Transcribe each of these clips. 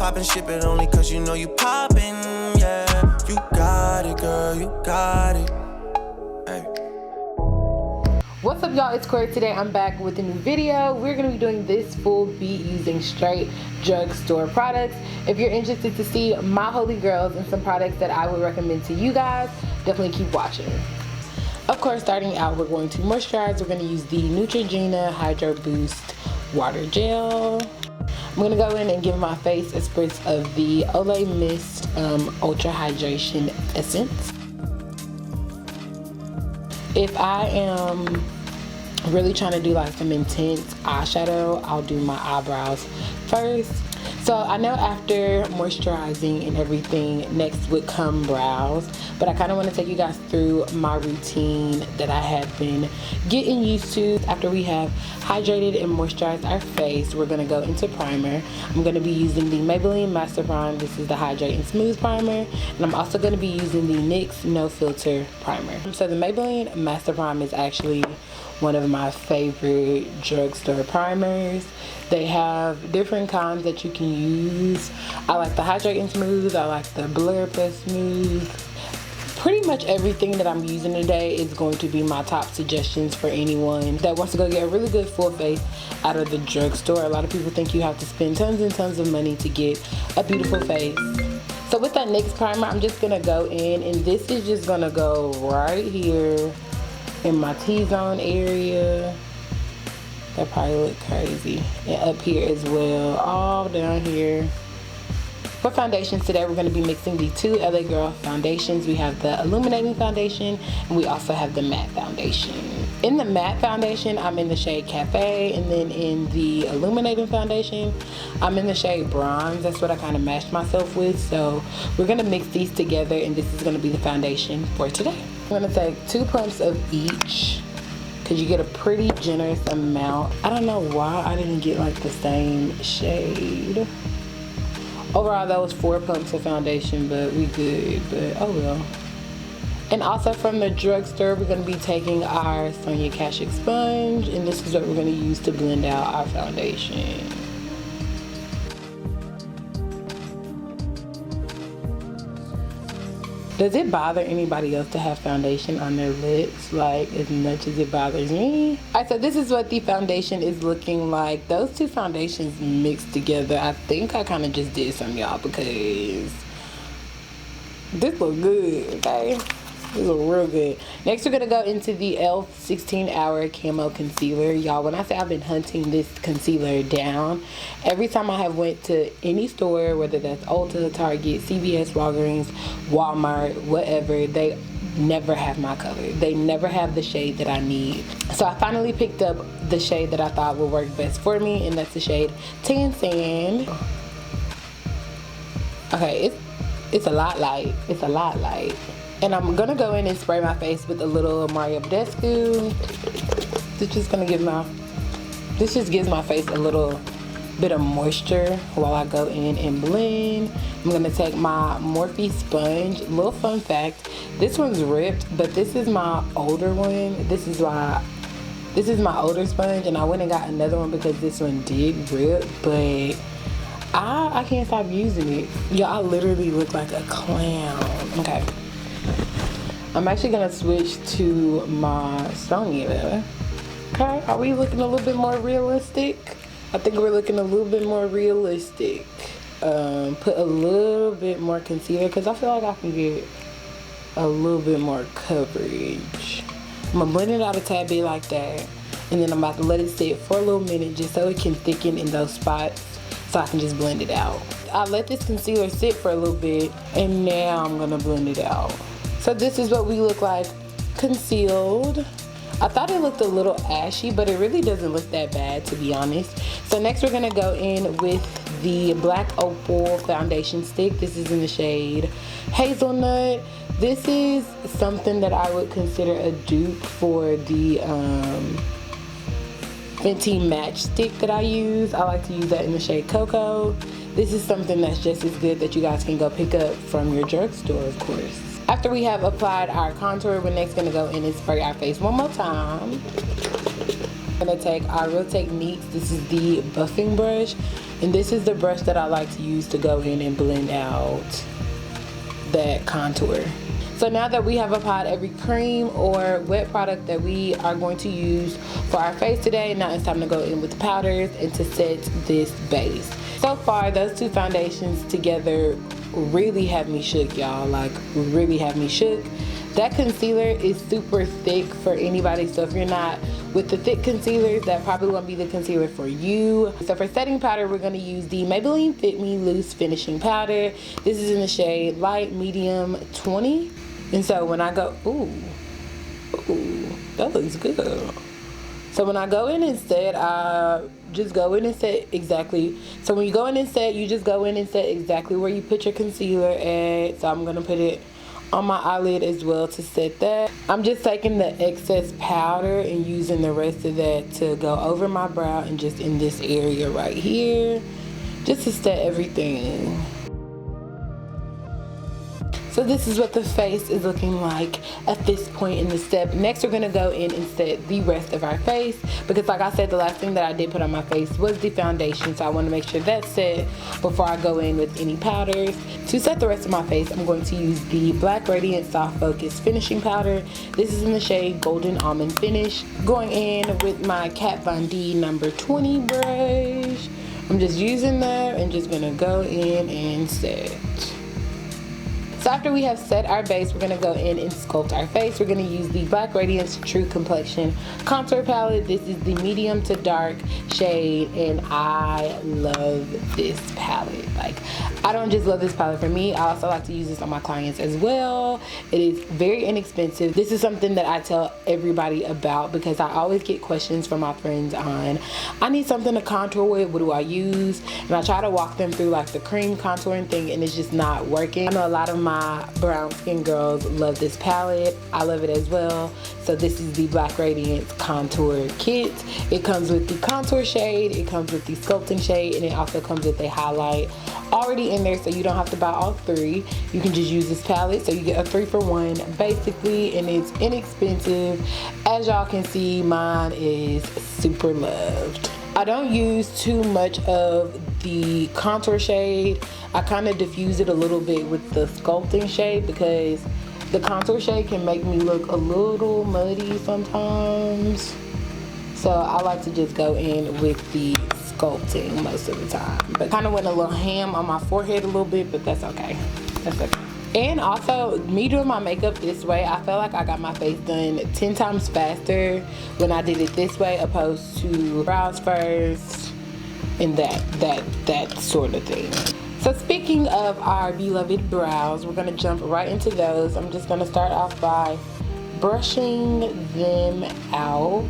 poppin', ship it only cause you know you poppin', yeah. You got it, girl, you got it. Hey. What's up, y'all? It's Cori. Today I'm back with a new video. We're going to be doing this full beat using straight drugstore products. If you're interested to see my holy grails and some products that I would recommend to you guys, definitely keep watching. Of course, starting out, we're going to moisturize. We're going to use the Neutrogena Hydro Boost Water Gel. I'm going to go in and give my face a spritz of the Olay Mist Ultra Hydration Essence. If I am really trying to do like some intense eyeshadow, I'll do my eyebrows first. So I know after moisturizing and everything, next would come brows, but I kind of want to take you guys through my routine that I have been getting used to. After we have hydrated and moisturized our face, we're going to go into primer. I'm going to be using the Maybelline Master Prime. This is the Hydrate and Smooth Primer, and I'm also going to be using the NYX No Filter Primer. So the Maybelline Master Prime is actually one of my favorite drugstore primers. They have different kinds that you can use. I like the Hydrate and Smooth. I like the Blur Plus Smooth. Pretty much everything that I'm using today is going to be my top suggestions for anyone that wants to go get a really good full face out of the drugstore. A lot of people think you have to spend tons and tons of money to get a beautiful face. So with that NYX primer, I'm just gonna go in, and this is just gonna go right here in my T-zone area. That probably look crazy. And up here as well, all down here. For foundations today, we're going to be mixing the two LA Girl foundations. We have the illuminating foundation, and we also have the matte foundation. In the matte foundation, I'm in the shade Cafe, and then in the illuminating foundation, I'm in the shade Bronze. That's what I kind of matched myself with. So we're going to mix these together, and this is going to be the foundation for today. I'm going to take 2 pumps of each, because you get a pretty generous amount. I don't know why I didn't get like the same shade. Overall, that was 4 pumps of foundation, but we good, but oh well. And also from the drugstore, we're going to be taking our Sonia Kashuk sponge, and this is what we're going to use to blend out our foundation. Does it bother anybody else to have foundation on their lips like as much as it bothers me? Alright, so this is what the foundation is looking like. Those two foundations mixed together, I think I kind of just did some, y'all, because this look good, okay? This look real good. Next, we're gonna go into the e.l.f. 16 Hour Camo Concealer. Y'all, when I say I've been hunting this concealer down, every time I have went to any store, whether that's Ulta, Target, CVS, Walgreens, Walmart, whatever, they never have my color. They never have the shade that I need. So I finally picked up the shade that I thought would work best for me, and that's the shade Tan Sand. Okay, it's a lot light. It's a lot light. And I'm gonna go in and spray my face with a little Mario Badescu. This just gives my face a little bit of moisture while I go in and blend. I'm gonna take my Morphe sponge. Little fun fact, this one's ripped, but this is my older one. This is my older sponge, and I went and got another one because this one did rip, but I can't stop using it. Y'all literally look like a clown. Okay. I'm actually gonna switch to my Sonia. Okay, are we looking a little bit more realistic? I think we're looking a little bit more realistic. Put a little bit more concealer because I feel like I can get a little bit more coverage. I'm gonna blend it out a tad bit like that, and then I'm about to let it sit for a little minute just so it can thicken in those spots, so I can just blend it out. I let this concealer sit for a little bit, and now I'm gonna blend it out. So this is what we look like concealed. I thought it looked a little ashy, but it really doesn't look that bad, to be honest. So next we're gonna go in with the Black Opal foundation stick. This is in the shade Hazelnut. This is something that I would consider a dupe for the Fenty Match Stick that I use. I like to use that in the shade Cocoa. This is something that's just as good that you guys can go pick up from your drugstore, of course. After we have applied our contour, we're next gonna go in and spray our face one more time. I'm gonna take our Real Techniques. This is the buffing brush. And this is the brush that I like to use to go in and blend out that contour. So now that we have applied every cream or wet product that we are going to use for our face today, now it's time to go in with powders and to set this base. So far, those two foundations together really have me shook, y'all. Like, really have me shook. That concealer is super thick for anybody, so if you're not with the thick concealers, that probably won't be the concealer for you. So for setting powder, we're gonna use the Maybelline Fit Me Loose Finishing Powder. This is in the shade Light Medium 20. And so when I go, ooh, that looks good. So when I go in and set, I just go in and set exactly. So when you go in and set, you just go in and set exactly where you put your concealer at. So I'm gonna put it on my eyelid as well to set that. I'm just taking the excess powder and using the rest of that to go over my brow and just in this area right here, just to set everything. So this is what the face is looking like at this point in the step. Next, we're gonna go in and set the rest of our face, because like I said, the last thing that I did put on my face was the foundation. So I wanna make sure that's set before I go in with any powders. To set the rest of my face, I'm going to use the Black Radiant Soft Focus Finishing Powder. This is in the shade Golden Almond Finish. Going in with my Kat Von D number 20 brush. I'm just using that and just gonna go in and set. So after we have set our base, we're gonna go in and sculpt our face. We're gonna use the Black Radiance True Complexion Contour Palette. This is the medium to dark shade, and I love this palette. Like, I don't just love this palette for me, I also like to use this on my clients as well. It is very inexpensive. This is something that I tell everybody about, because I always get questions from my friends on, I need something to contour with, what do I use? And I try to walk them through like the cream contouring thing, and it's just not working. I know a lot of my brown skin girls love this palette. I love it as well. So this is the Black Radiance Contour Kit. It comes with the contour shade, it comes with the sculpting shade, and it also comes with a highlight already in there, so you don't have to buy all three. You can just use this palette, so you get a 3-for-1 basically, and it's inexpensive. As y'all can see, mine is super loved. I don't use too much of the contour shade. I kind of diffuse it a little bit with the sculpting shade, because the contour shade can make me look a little muddy sometimes. So I like to just go in with the sculpting most of the time. But kind of went a little ham on my forehead a little bit, but that's okay. That's okay. And also, me doing my makeup this way, I felt like I got my face done 10 times faster when I did it this way, opposed to brows first and that sort of thing. So speaking of our beloved brows, we're gonna jump right into those. I'm just gonna start off by brushing them out.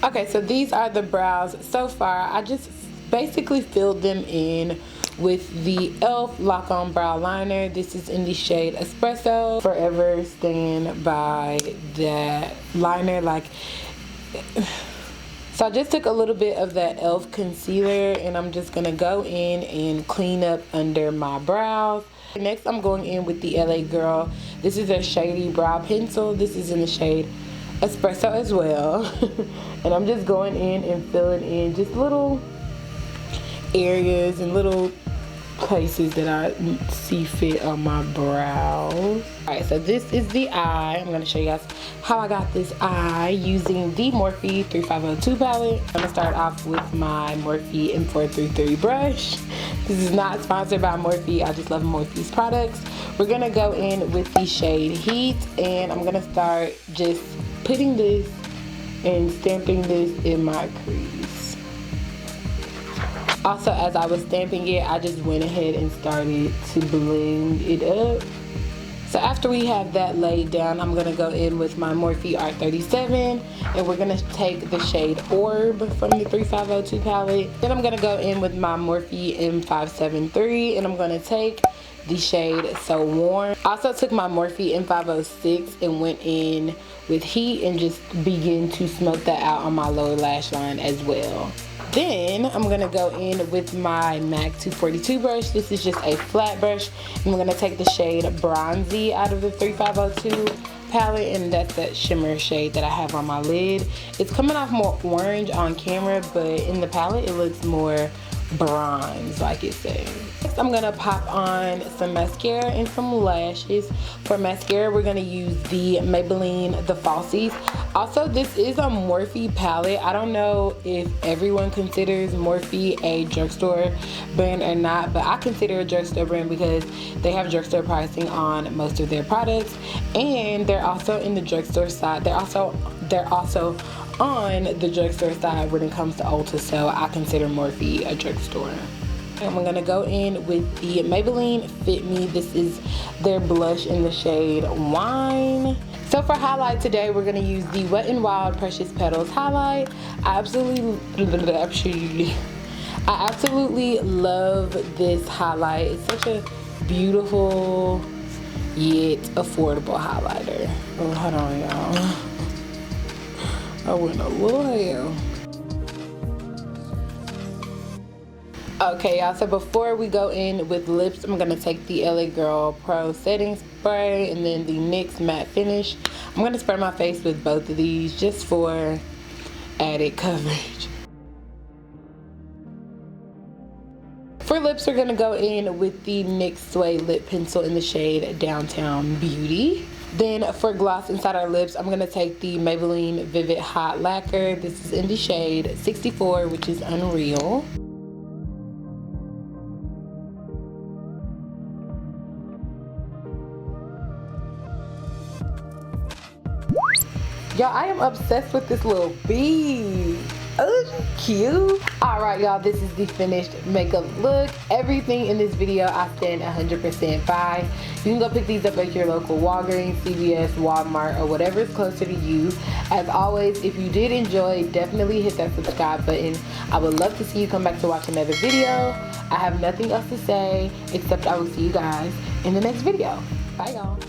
Okay, so these are the brows so far. I just basically filled them in with the e.l.f. Lock On Brow Liner. This is in the shade Espresso. Forever stand by that liner. So I just took a little bit of that e.l.f. concealer, and I'm just gonna go in and clean up under my brows. Next, I'm going in with the LA Girl. This is a shady brow pencil. This is in the shade Espresso as well. And I'm just going in and filling in just little areas and little places that I see fit on my brows. Alright, so this is the eye. I'm going to show you guys how I got this eye using the Morphe 3502 palette. I'm going to start off with my Morphe M433 brush. This is not sponsored by Morphe. I just love Morphe's products. We're going to go in with the shade Heat, and I'm going to start just putting this and stamping this in my crease. Also, as I was stamping it, I just went ahead and started to blend it up. So after we have that laid down, I'm gonna go in with my Morphe R37, and we're gonna take the shade Orb from the 3502 palette. Then I'm gonna go in with my Morphe M573, and I'm gonna take the shade So Warm. Also took my Morphe M506 and went in with Heat and just begin to smoke that out on my lower lash line as well. Then I'm gonna go in with my MAC 242 brush. This is just a flat brush. I'm gonna take the shade Bronzy out of the 3502 palette, and that's that shimmer shade that I have on my lid. It's coming off more orange on camera, but in the palette it looks more bronze, like it says. Next, I'm gonna pop on some mascara and some lashes. For mascara, we're gonna use the Maybelline The Falsies. Also, this is a Morphe palette. I don't know if everyone considers Morphe a drugstore brand or not, but I consider a drugstore brand because they have drugstore pricing on most of their products, and they're also in the drugstore side. They're also on the drugstore side when it comes to Ulta, so I consider Morphe a drugstore. I'm gonna go in with the Maybelline Fit Me. This is their blush in the shade Wine. So for highlight today, we're gonna use the Wet n Wild Precious Petals highlight. I absolutely love this highlight. It's such a beautiful yet affordable highlighter. Oh, hold on, y'all. I went a little hell. Okay, y'all, so before we go in with lips, I'm gonna take the LA Girl Pro Setting Spray and then the NYX Matte Finish. I'm gonna spray my face with both of these just for added coverage. For lips, we're gonna go in with the NYX Sway Lip Pencil in the shade Downtown Beauty. Then for gloss inside our lips, I'm gonna take the Maybelline Vivid Hot Lacquer. This is in the shade 64, which is Unreal. Y'all, I am obsessed with this little bead. Oh, cute. All right, y'all, this is the finished makeup look. Everything in this video I stand 100% by. You can go pick these up at your local Walgreens, CVS, Walmart, or whatever is closer to you. As always, if you did enjoy, definitely hit that subscribe button. I would love to see you come back to watch another video. I have nothing else to say except I will see you guys in the next video. Bye, y'all.